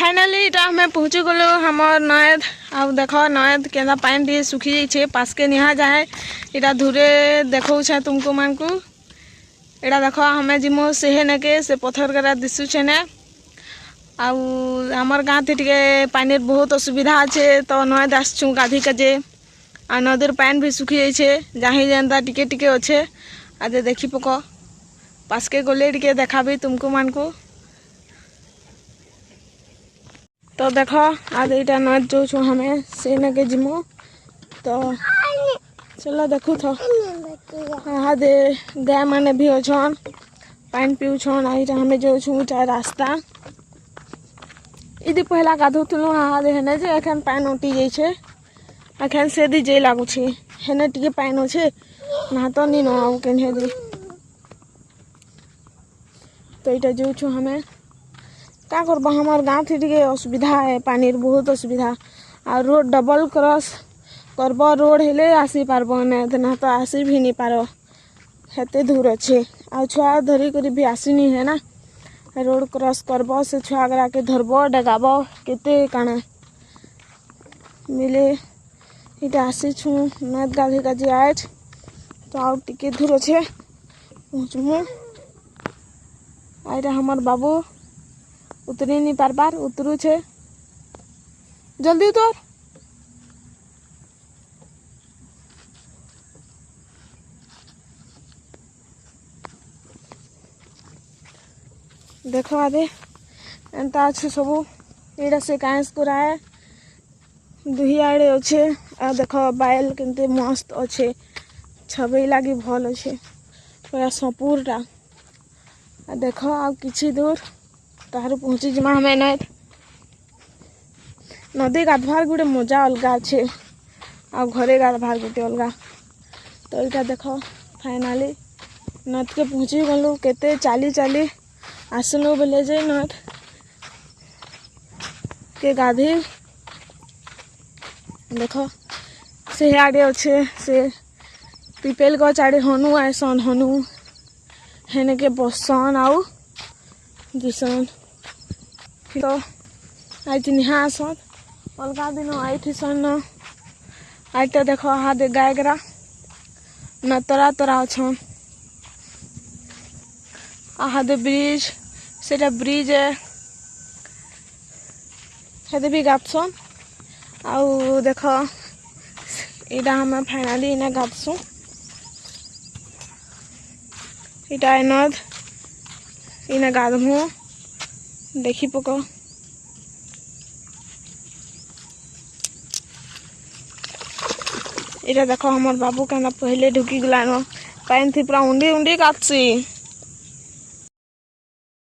Finally इटा हमें पहुँची गलु हमर नयद आउ देख नयद केना पानी टे सुखी जाइए पासके निहा जाए इटा धूरे देखौ छे तुमको मान को एटा देख हमें जिमु सेहे नेके से पत्थर करा दिशुचे ने आउ हमर गाँ थे टिके पानी बहुत असुविधा अच्छे तो नयद आसछु गाधी काजे आ नदीर पानी भी सुखी जाइए जहाँ जेनता टिके टिके अच्छे आज देखी पक पासके गले टिके देखाबी तुमको मान को तो देख आज यहाँ नद जो हमें से नके जिमु तो चलो देखु तो हाँ दे गाय मैंने भी अच्छन पानी पीछन आई हमें जो छूटा रास्ता इदी पहला गाधुलु हाँ दे हेने जे एखन पानी उठी जाइए एखन से दी जे लगुचे हेने टिके पानी अच्छे ना तो नहीं न केने दी तो यहाँ जो हमें क्या करब हमार गाँव थी टे असुविधा है पानी बहुत असुविधा आ रोड डबल क्रॉस करब रोड हेले आसी पारब ना तो आसी भी नहीं पार हेते दूर अच्छे आ छुआ धरी कर भी आसीनी है ना रोड क्रॉस करब से छुआ गरा के धरब डेगाब केते काना मिले इटा आसी छु नद गाधी काजे आए तो आउ टिके दूर अच्छे पहुँचमु आईटा हमार बाबू उतरी नहीं पारबार उतरू छे जल्दी उतर देख आदे एंता अच्छे सबू एटा से कांस कराए दुही आड़े अच्छे आ देख बाइल केमते मस्त अच्छे छबे लगी भल अच्छे पूरा सपूरटा आ देख आ किछि दूर तार पहुँची जिमा हमें नदी गाधवार गोटे मजा अलग अच्छे आ घरे गाधवार गोटे अलग तो यहाँ देख फाइनाली नद के पहुँची गलु केते चाली चाली आसनु बोले जे नद के गाधी देख से आड़े अच्छे से पिपेल गच आड़े हनु आसन हनु हेने के बसन आउ दिसन तो आज निहा आसन अलग दिन आई थी सन आज तो देख हाथ गाय गरा न तरा तरा अच्छन हाथ ब्रिज से ब्रिज हेदे भी गाधसन आउ देख यहाँ हमें फाइनाली इना गाधसु इटा नद इना गाधमु देखी पक इटा देख हमार बाबू कहना पहले ढुकी गलान पानी थी पूरा उंडी उंडी गाधसी।